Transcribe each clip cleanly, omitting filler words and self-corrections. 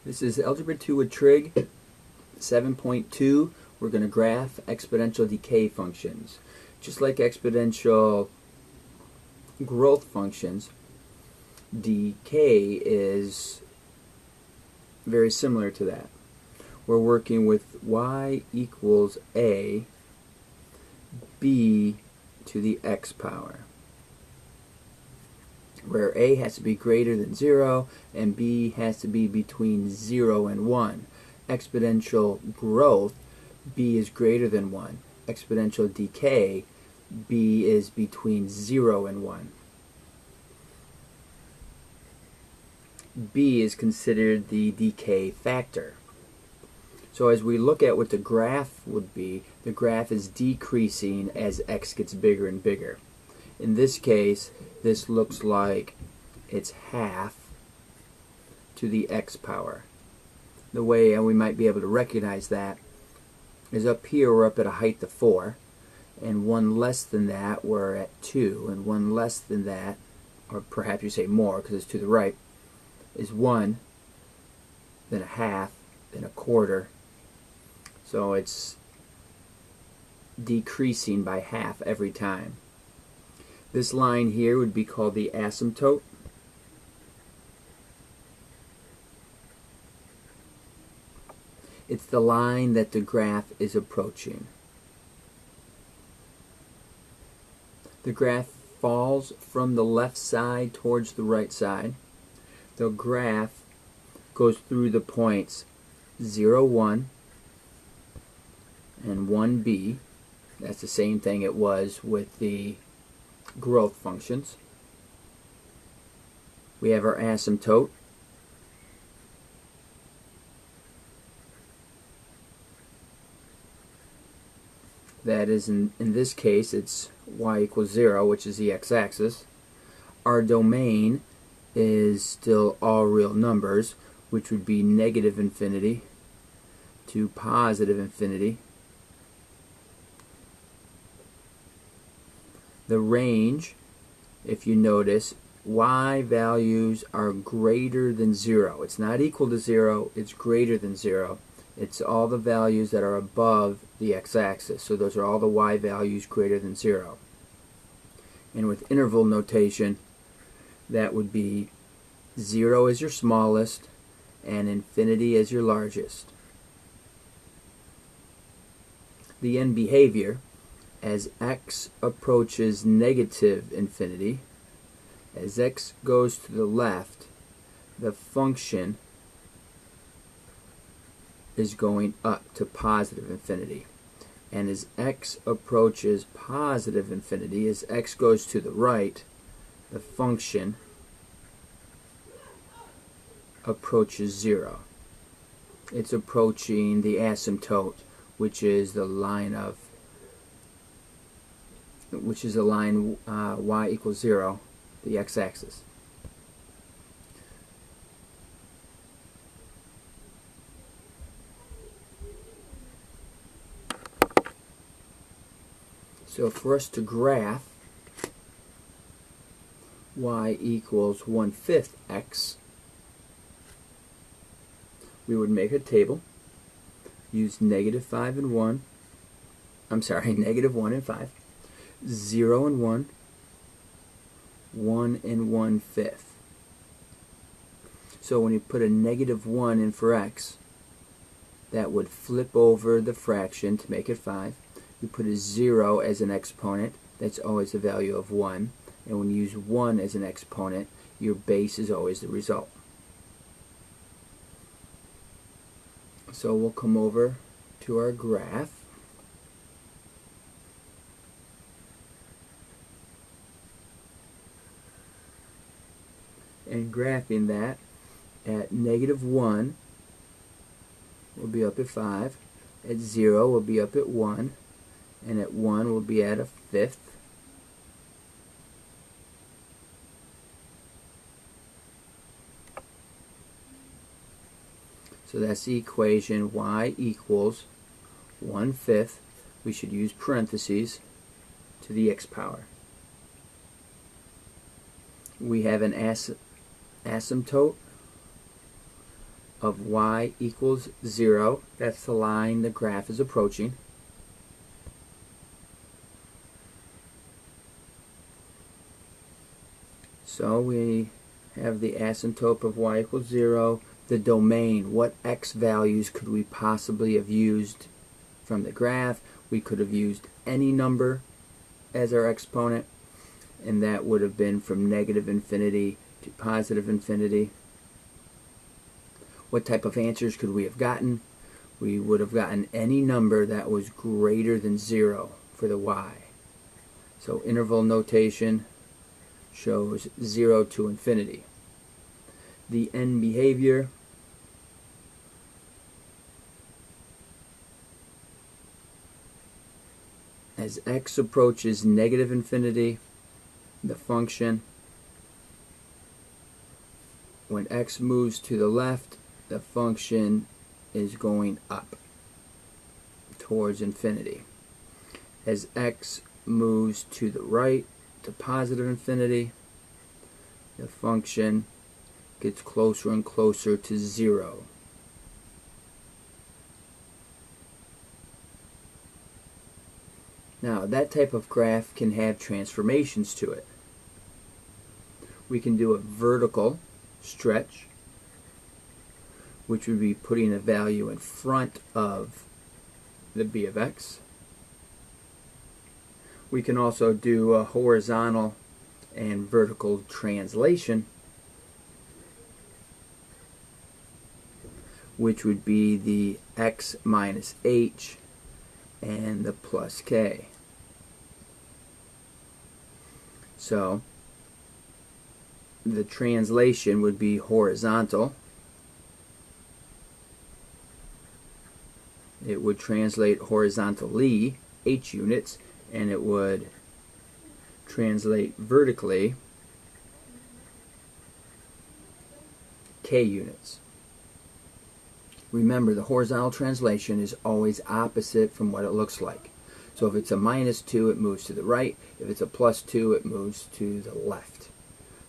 This is Algebra 2 with Trig 7.2. We're going to graph exponential decay functions. Just like exponential growth functions, decay is very similar to that. We're working with y equals a b to the x power, where a has to be greater than 0 and b has to be between 0 and 1. Exponential growth, b is greater than 1. Exponential decay, b is between 0 and 1. b is considered the decay factor. So as we look at what the graph would be, the graph is decreasing as x gets bigger and bigger. In this case, this looks like it's half to the x power. The way we might be able to recognize that is up here we're up at a height of 4, and one less than that we're at 2, and one less than that, or perhaps you say more because it's to the right, is 1, then a half, then a quarter. So it's decreasing by half every time. This line here would be called the asymptote. It's the line that the graph is approaching. The graph falls from the left side towards the right side. The graph goes through the points 0, 1, and 1b. That's the same thing it was with the growth functions. We have our asymptote. That is, in this case, it's y equals 0, which is the x-axis. Our domain is still all real numbers, which would be negative infinity to positive infinity. The range, if you notice, y values are greater than 0. It's not equal to 0, it's greater than 0. It's all the values that are above the x-axis. So those are all the y values greater than 0. And with interval notation, that would be 0 as your smallest and infinity as your largest. The end behavior, as x approaches negative infinity, as x goes to the left, the function is going up to positive infinity. And as x approaches positive infinity, as x goes to the right, the function approaches 0. It's approaching the asymptote, which is the line of y equals 0, the x-axis. So for us to graph y equals 1/5 x, we would make a table, use -5 and 1, -1 and 5, 0 and 1, 1 and 1/5. So when you put a -1 in for x, that would flip over the fraction to make it 5. You put a 0 as an exponent, that's always the value of 1. And when you use 1 as an exponent, your base is always the result. So we'll come over to our graph. And graphing that at -1 will be up at 5, at 0 will be up at 1, and at 1 will be at a 5th. So that's the equation y equals 1/5. We should use parentheses to the x power. We have an asymptote of y equals 0. That's the line the graph is approaching. So we have the asymptote of y equals 0. The domain, what x values could we possibly have used from the graph? We could have used any number as our exponent, and that would have been from negative infinity to positive infinity. What type of answers could we have gotten? We would have gotten any number that was greater than 0 for the y. So interval notation shows 0 to infinity. The end behavior, as x approaches negative infinity, the function, when x moves to the left, the function is going up towards infinity. As x moves to the right, to positive infinity, the function gets closer and closer to 0. Now, that type of graph can have transformations to it. We can do a vertical stretch, which would be putting a value in front of the b of x. We can also do a horizontal and vertical translation, which would be the x minus h and the plus k. So the translation would be horizontal. It would translate horizontally, h units, and it would translate vertically, k units. Remember, the horizontal translation is always opposite from what it looks like. So if it's a -2, it moves to the right. If it's a +2, it moves to the left.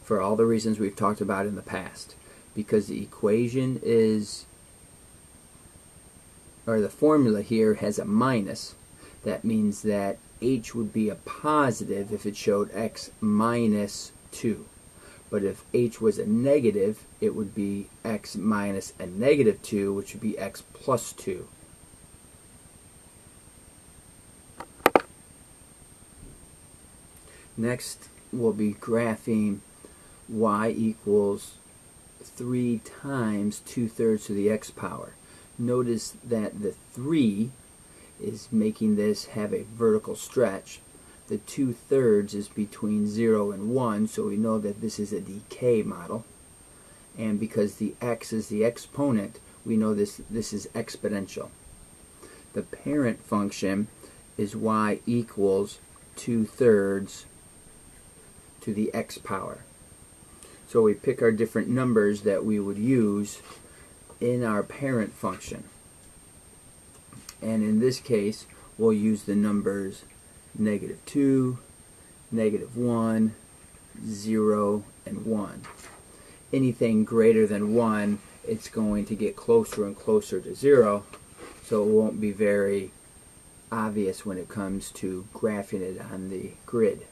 For all the reasons we've talked about in the past. Because the equation is, or the formula here has a minus, that means that h would be a positive if it showed x minus 2. But if h was a negative, it would be x minus a negative 2, which would be x plus 2. Next, we'll be graphing y equals 3 times 2/3 to the x power. Notice that the 3 is making this have a vertical stretch. The 2/3 is between 0 and 1, so we know that this is a decay model. And because the x is the exponent, we know this is exponential. The parent function is y equals 2/3 to the x power. So we pick our different numbers that we would use in our parent function. And in this case, we'll use the numbers -2, -1, 0, and 1. Anything greater than 1, it's going to get closer and closer to 0, so it won't be very obvious when it comes to graphing it on the grid.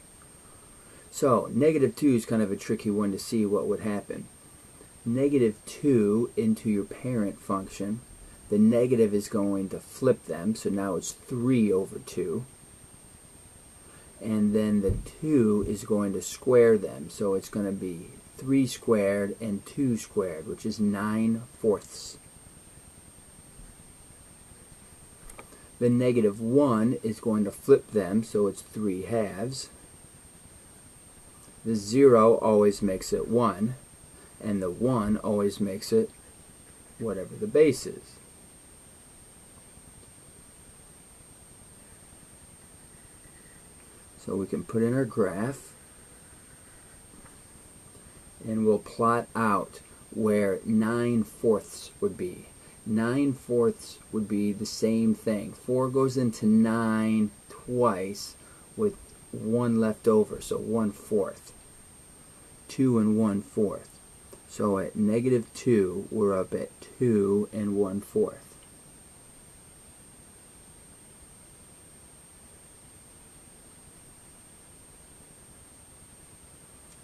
So, -2 is kind of a tricky one to see what would happen. -2 into your parent function, the negative is going to flip them, so now it's 3/2. And then the 2 is going to square them, so it's going to be 3 squared and 2 squared, which is 9/4. The -1 is going to flip them, so it's 3/2. The 0 always makes it 1, and the 1 always makes it whatever the base is. So we can put in our graph, and we'll plot out where 9/4 would be. 9/4 would be the same thing. 4 goes into 9 twice with 1 left over, so 1/4. 2 and 1/4. So at -2, we're up at 2 1/4.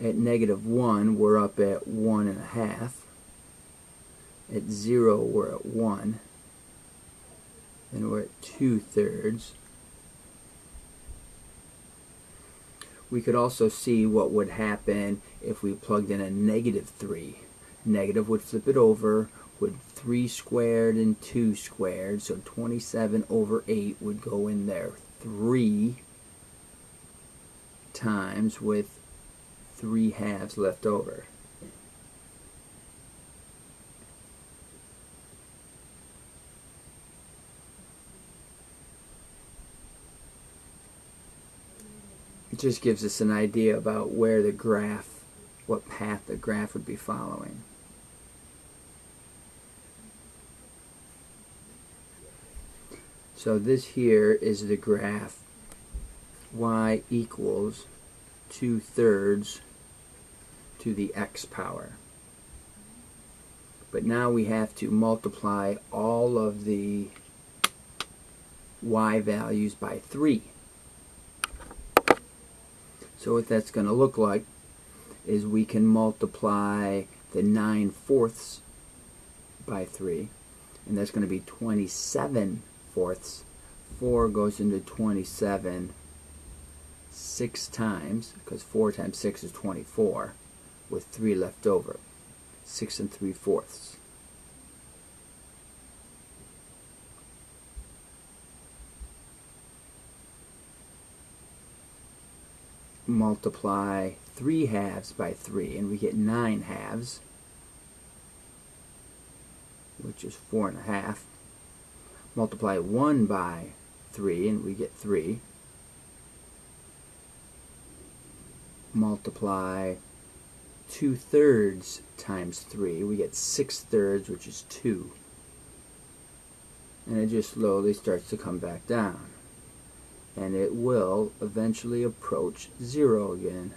At -1, we're up at 1 1/2. At 0, we're at 1. And we're at 2/3. We could also see what would happen if we plugged in a -3. Negative would flip it over, would 3 squared and 2 squared, so 27/8 would go in there 3 times with 3 halves left over. It just gives us an idea about where the graph, what path the graph would be following. So this here is the graph y equals 2/3 to the x power. But now we have to multiply all of the y values by 3. So what that's going to look like is we can multiply the 9/4 by 3, and that's going to be 27/4. 4 goes into 27 6 times, because 4 times 6 is 24, with 3 left over. 6 3/4. Multiply 3 halves by 3, and we get 9 halves, which is 4 1/2. Multiply 1 by 3, and we get 3. Multiply 2/3 times 3, we get 6/3, which is 2. And it just slowly starts to come back down. And it will eventually approach 0 again.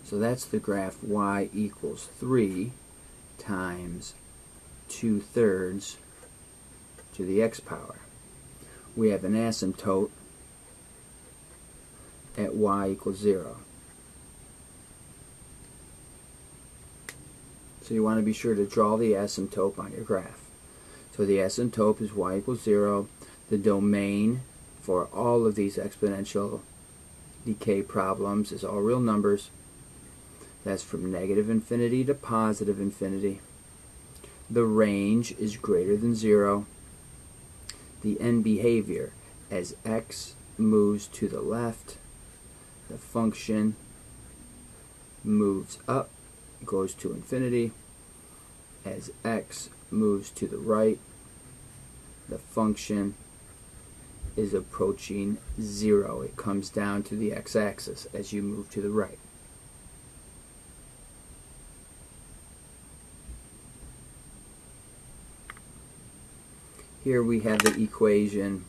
So that's the graph y equals 3 times 2/3 to the x power. We have an asymptote at y equals 0. So you want to be sure to draw the asymptote on your graph. So the asymptote is y equals 0. The domain for all of these exponential decay problems is all real numbers. That's from -infinity to +infinity. The range is greater than 0. The end behavior, as x moves to the left, the function moves up, goes to infinity. As x moves to the right, the function is approaching 0. It comes down to the x-axis as you move to the right. Here we have the equation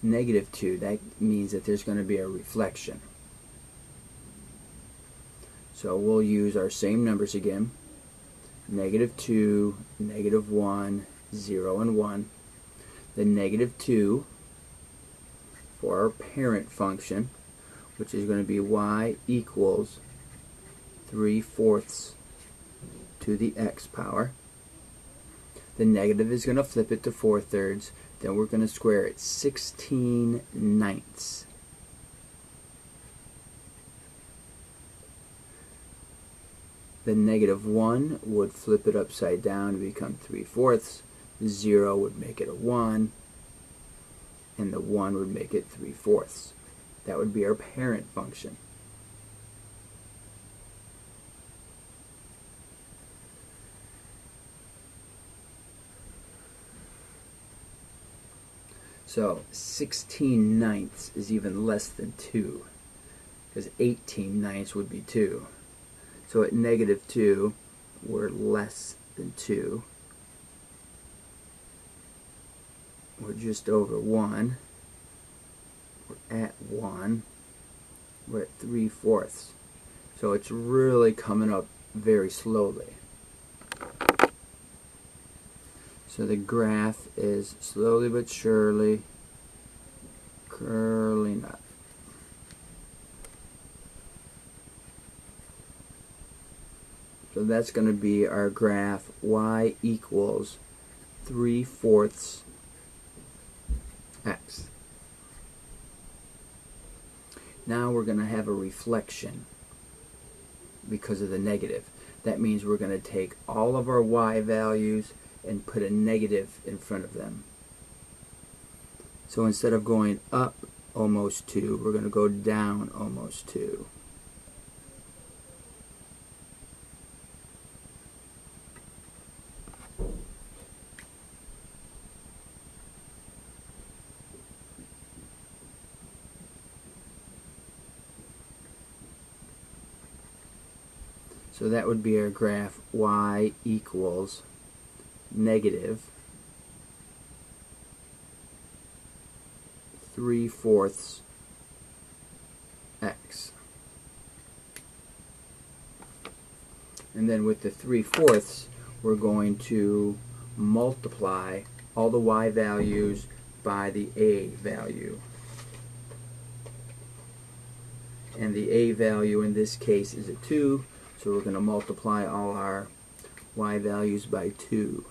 -2. That means that there's going to be a reflection. So we'll use our same numbers again. -2, -1, 0, and 1. The -2 for our parent function, which is going to be y equals 3/4 to the x power. The negative is going to flip it to 4/3. Then we're going to square it 16/9. The -1 would flip it upside down to become 3/4. 0 would make it a 1. And the 1 would make it 3/4. That would be our parent function. So 16/9 is even less than 2, because 18/9 would be 2. So at -2, we're less than 2. We're just over 1. We're at 1. we're at 3/4. So it's really coming up very slowly. So the graph is slowly but surely curling up. So that's going to be our graph y equals 3/4 x. Now we're going to have a reflection because of the negative. That means we're going to take all of our y values and put a negative in front of them. So instead of going up almost 2, we're going to go down almost 2. So that would be our graph y equals negative 3/4 x. And then with the 3/4, we're going to multiply all the y values by the a value. And the a value in this case is a 2, so we're going to multiply all our y values by 2.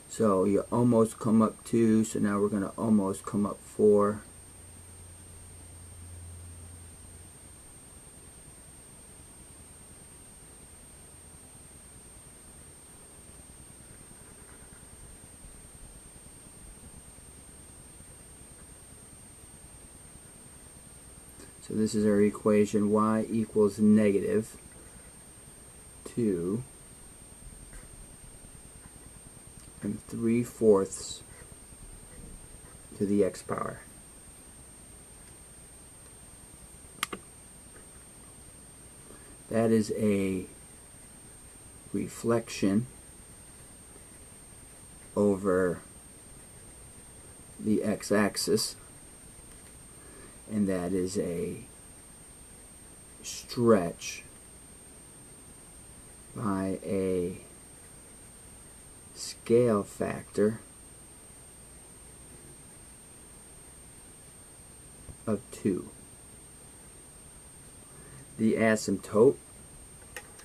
So you almost come up 2, so now we're going to almost come up 4. So this is our equation, y equals negative 2 and 3/4 to the x power. That is a reflection over the x-axis, and that is a stretch by a scale factor of 2. The asymptote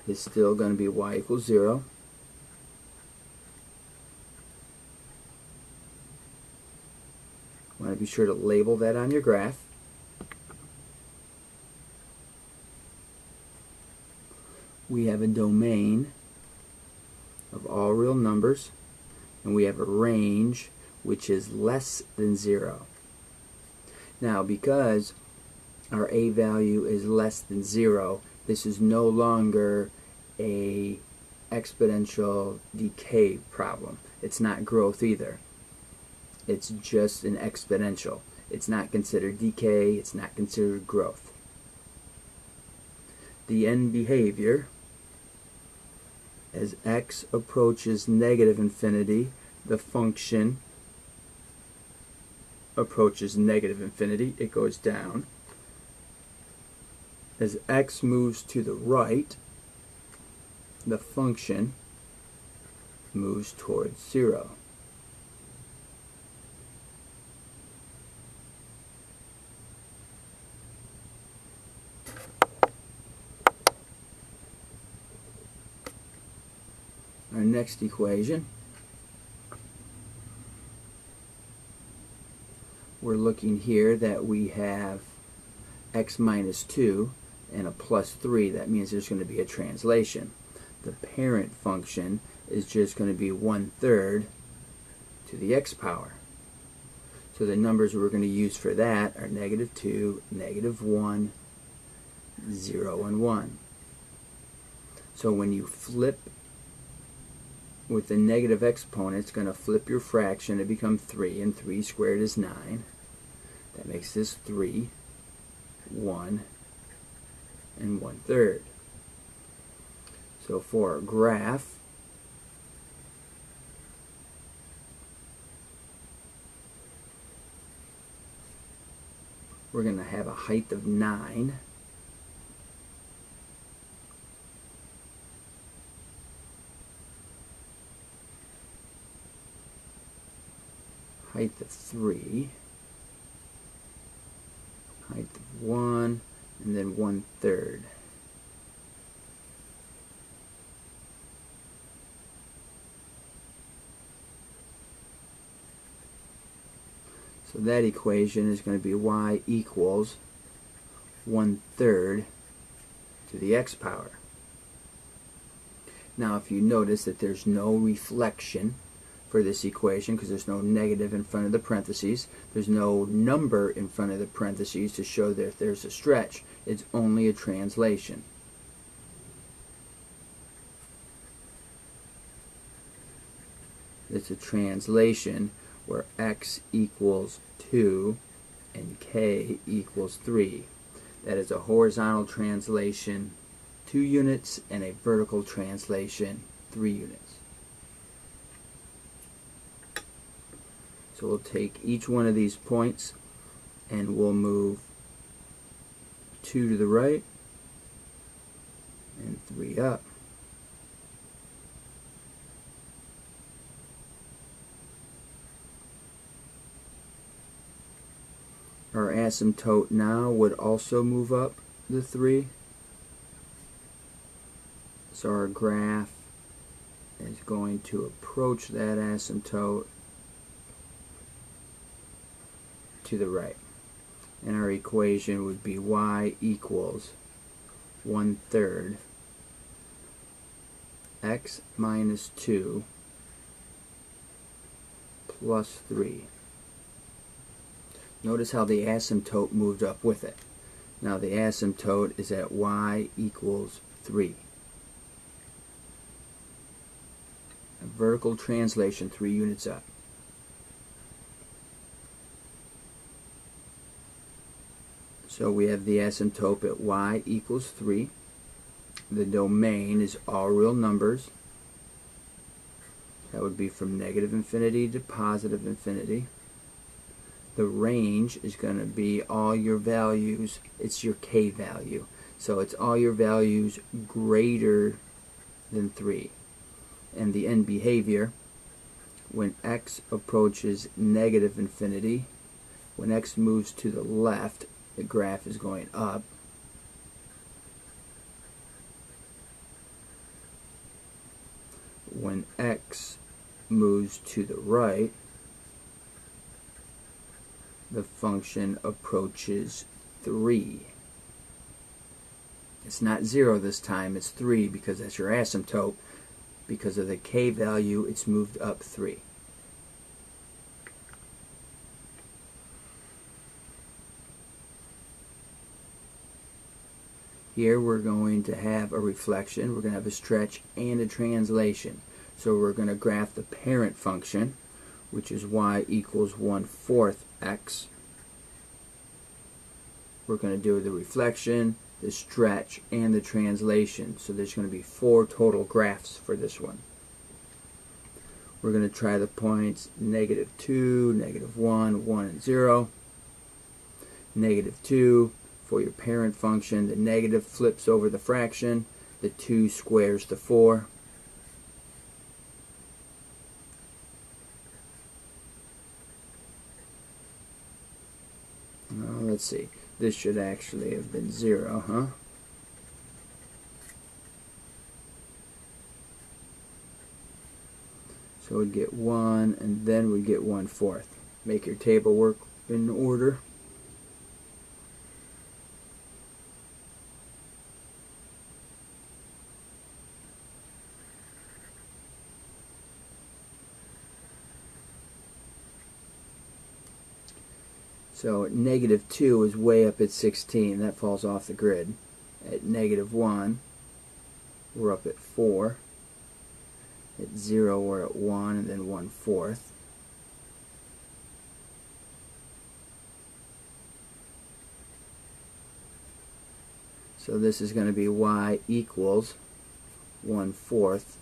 is still going to be y equals 0. Want to be sure to label that on your graph. We have a domain of all real numbers, and we have a range which is less than 0. Now, because our a value is less than 0, this is no longer a exponential decay problem. It's not growth either. It's just an exponential. It's not considered decay, it's not considered growth. The end behavior, as x approaches negative infinity, the function approaches negative infinity, it goes down. As x moves to the right, the function moves towards 0. Our next equation, we're looking here that we have x minus 2 and a plus 3. That means there's going to be a translation. The parent function is just going to be 1/3 to the x power. So the numbers we're going to use for that are -2, -1, 0, and 1. So when you flip with the negative exponent, it's going to flip your fraction to become 3, and 3 squared is 9. That makes this 3, 1, and 1/3. So for our graph, we're going to have a height of 9. Height of 3. Height of 1, and then 1/3. So that equation is going to be y equals 1/3 to the x power. Now if you notice that there's no reflection for this equation because there's no negative in front of the parentheses, there's no number in front of the parentheses to show that there's a stretch. It's only a translation. It's a translation where x equals 2 and k equals 3. That is a horizontal translation 2 units and a vertical translation 3 units. So we'll take each one of these points and we'll move 2 to the right and 3 up. Our asymptote now would also move up the 3. So our graph is going to approach that asymptote to the right. And our equation would be y equals 1/3 x minus 2 plus 3. Notice how the asymptote moved up with it. Now the asymptote is at y equals 3. A vertical translation 3 units up. So we have the asymptote at y equals 3. The domain is all real numbers. That would be from negative infinity to positive infinity. The range is going to be all your values. It's your k value. So it's all your values greater than 3. And the end behavior, when x approaches negative infinity, when x moves to the left, the graph is going up. When x moves to the right, the function approaches 3. It's not 0 this time, it's 3 because that's your asymptote. Because of the k value, it's moved up 3. Here we're going to have a reflection, we're going to have a stretch and a translation. So we're going to graph the parent function, which is y equals 1/4 x. We're going to do the reflection, the stretch, and the translation. So there's going to be 4 total graphs for this one. We're going to try the points -2, -1, 1, and 0. -2 for your parent function. The negative flips over the fraction. The 2 squares to 4. Let's see. This should actually have been 0, huh? So we'd get 1, and then we'd get 1/4. Make your table work in order. So -2 is way up at 16. That falls off the grid. At -1, we're up at 4. At 0, we're at 1, and then 1/4. So this is going to be y equals 1/4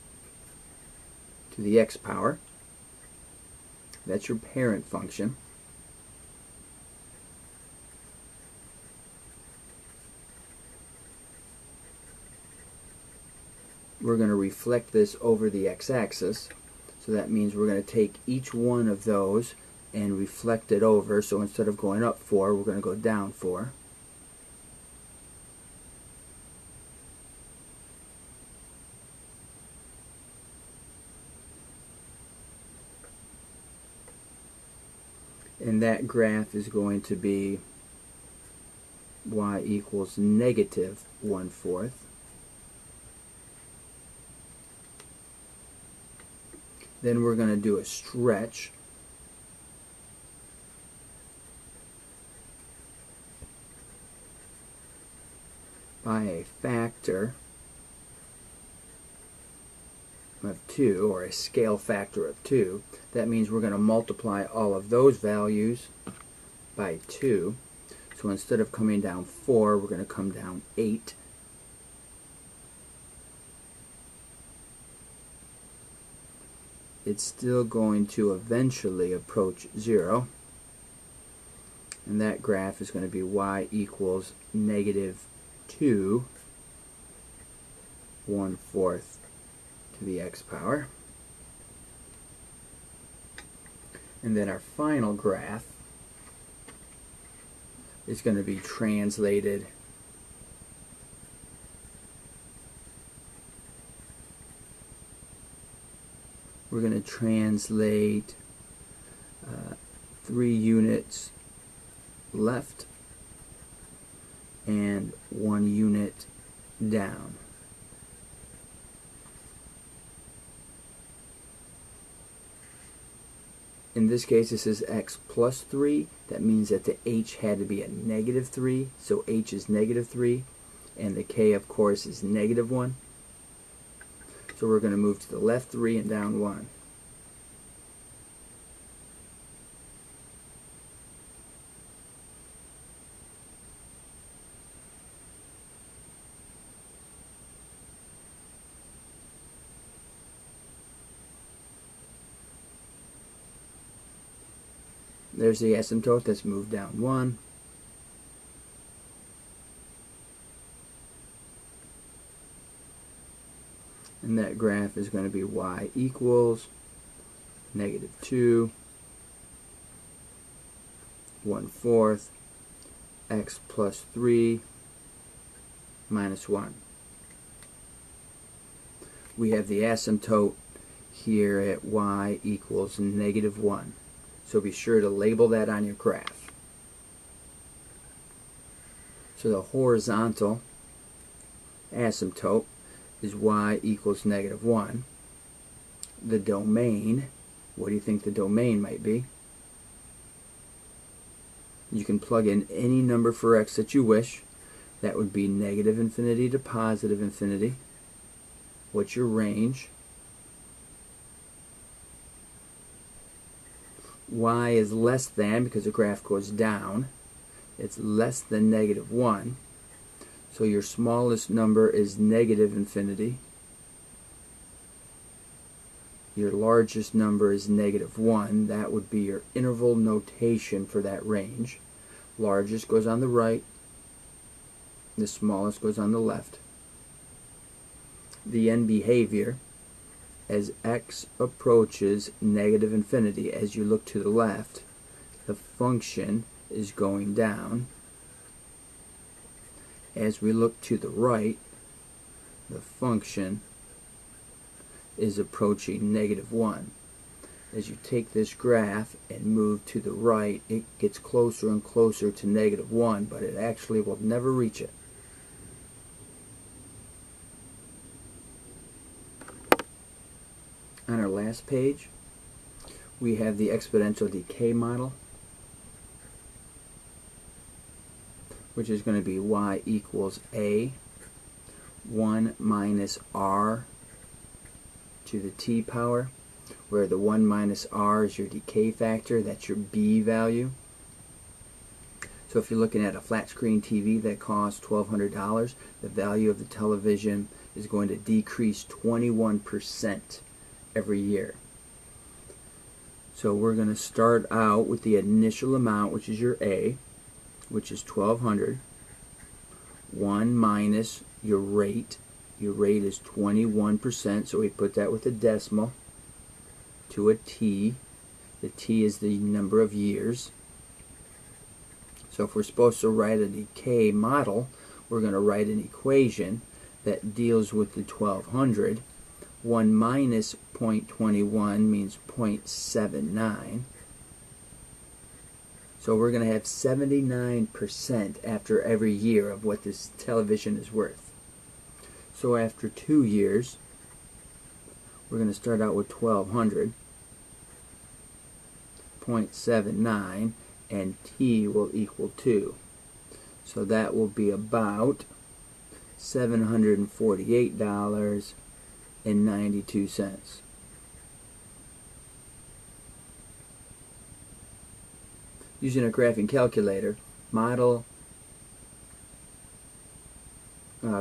to the x power. That's your parent function. we're going to reflect this over the x-axis. So that means we're going to take each one of those and reflect it over. So instead of going up 4, we're going to go down 4. And that graph is going to be y equals negative 1/4. Then we're going to do a stretch. By a factor of 2, or a scale factor of 2. That means we're going to multiply all of those values by 2. So instead of coming down 4, we're going to come down 8. It's still going to eventually approach 0. And that graph is going to be y equals negative 2 1/4 to the x power. And then our final graph is going to be translated we're going to translate 3 units left and 1 unit down. In this case, this is x plus 3. That means that the h had to be a negative 3, so h is negative 3, and the k, of course, is negative 1. So we're going to move to the left 3 and down 1. There's the asymptote that's moved down 1. And that graph is going to be y equals negative 2 1/4 x plus 3 minus 1. We have the asymptote here at y equals negative 1. So be sure to label that on your graph. So the horizontal asymptote is y equals negative 1. The domain, what do you think the domain might be? You can plug in any number for x that you wish. That would be negative infinity to positive infinity. What's your range? Y is less than, because the graph goes down, it's less than negative 1. So your smallest number is negative infinity. Your largest number is negative 1. That would be your interval notation for that range. Largest goes on the right. The smallest goes on the left. The end behavior, as x approaches negative infinity, as you look to the left, the function is going down. As we look to the right, the function is approaching negative 1. As you take this graph and move to the right, it gets closer and closer to negative 1, but it actually will never reach it. On our last page, we have the exponential decay model, which is going to be y equals a 1 minus r to the t power, where the 1 minus r is your decay factor. That's your b value. So if you're looking at a flat screen TV that costs $1,200, the value of the television is going to decrease 21% every year. So we're going to start out with the initial amount, which is your A, which is $1,200, 1 minus your rate, Your rate is 21%, so we put that with a decimal to a t. The t is the number of years. So if we're supposed to write a decay model, we're going to write an equation that deals with the 1200. 1 minus 0.21 means 0.79. So we're going to have 79% after every year of what this television is worth. So after 2 years, we're going to start out with 1200, 0.79, and t will equal 2. So that will be about $748.92. Using a graphing calculator,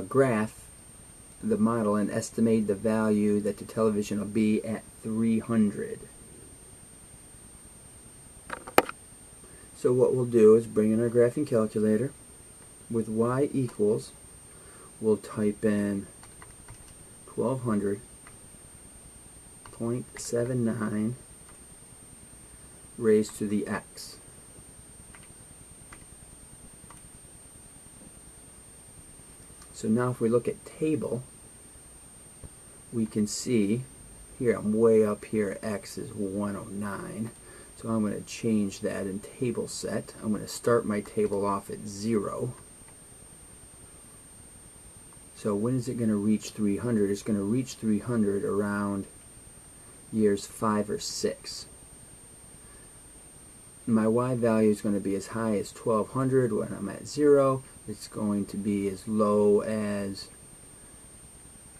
graph the model and estimate the value that the television will be at 300. So what we'll do is bring in our graphing calculator. With y equals, we'll type in 1200, 0.79 raised to the x. So now if we look at table, we can see here, I'm way up here, x is 109. So I'm going to change that in table set. I'm going to start my table off at 0. So when is it going to reach 300? It's going to reach 300 around years 5 or 6. My y value is going to be as high as 1200 when I'm at 0. It's going to be as low as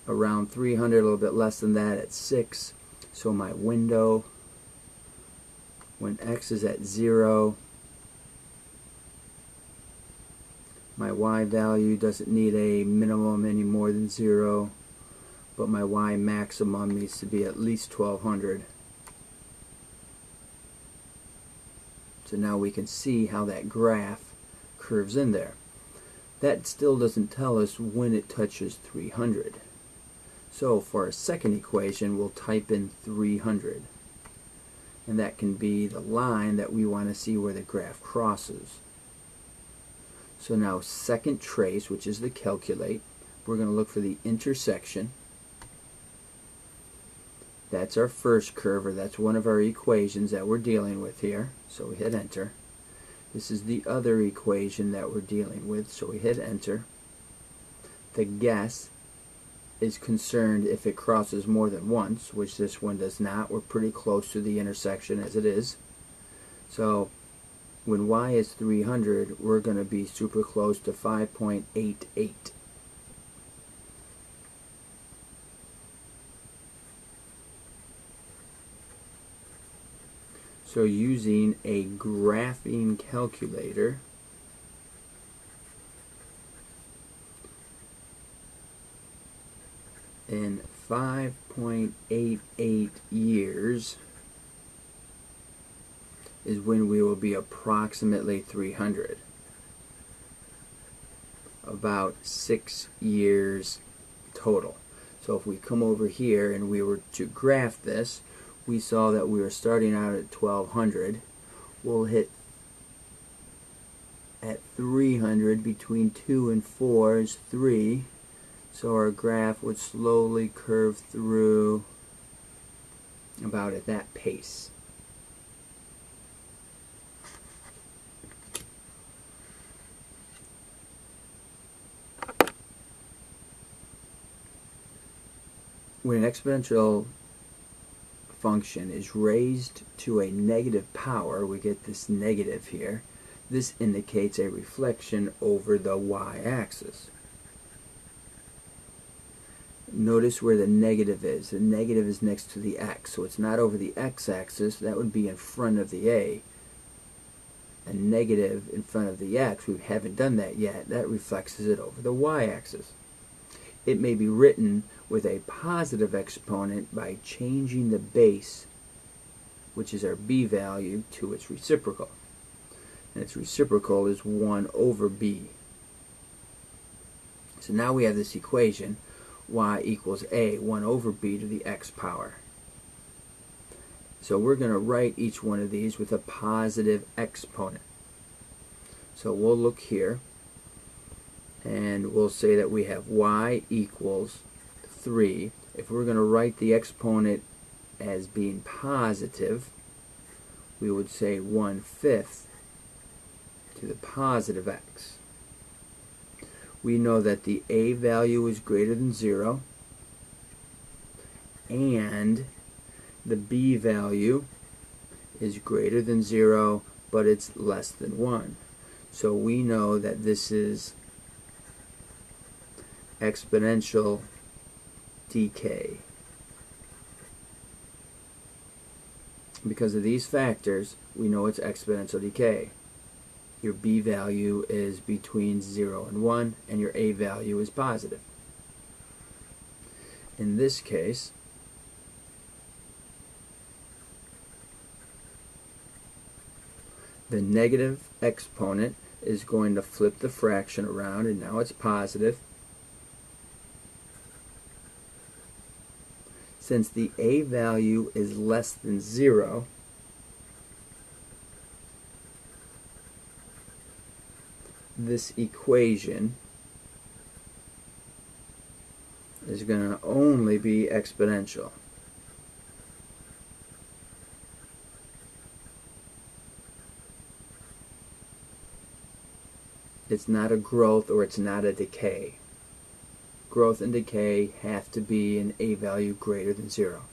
around 300, a little bit less than that at 6. So my window, when x is at 0, my y value doesn't need a minimum any more than 0, but my y maximum needs to be at least 1200. So now we can see how that graph curves in there. That still doesn't tell us when it touches 300. So for our second equation, we'll type in 300. And that can be the line that we want to see where the graph crosses. So now second trace, which is the calculate, we're going to look for the intersection. That's our first curve, or that's one of our equations that we're dealing with here. So we hit enter. This is the other equation that we're dealing with, so we hit enter. The guess is concerned if it crosses more than once, which this one does not. We're pretty close to the intersection as it is. So when y is 300, we're going to be super close to 5.88. So using a graphing calculator, in 5.88 years is when we will be approximately 300. About 6 years total. So if we come over here and we were to graph this, we saw that we were starting out at 1200. We'll hit at 300, between 2 and 4 is 3. So our graph would slowly curve through about at that pace. When an exponential function is raised to a negative power, we get this negative here. This indicates a reflection over the y-axis. Notice where the negative is. The negative is next to the x, so it's not over the x-axis. That would be in front of the a. A negative in front of the x, we haven't done that yet. That reflects it over the y-axis. It may be written with a positive exponent by changing the base, which is our b value, to its reciprocal. And its reciprocal is 1 over b. So now we have this equation. y equals a, 1 over b to the x power. So we're going to write each one of these with a positive exponent. So we'll look here, and we'll say that we have y equals 3. If we're going to write the exponent as being positive, we would say 1/5 to the positive x. We know that the a value is greater than 0, and the b value is greater than 0, but it's less than 1. So we know that this is exponential decay. Because of these factors, we know it's exponential decay. Your b value is between 0 and 1, and your a value is positive. In this case, the negative exponent is going to flip the fraction around, and now it's positive. Since the a value is less than 0, this equation is going to only be exponential. It's not a growth or it's not a decay. Growth and decay have to be an a value greater than 0.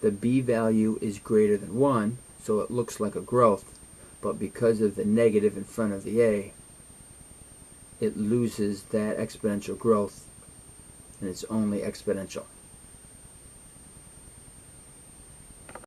The b value is greater than 1, so it looks like a growth, but because of the negative in front of the a, it loses that exponential growth, and it's only exponential.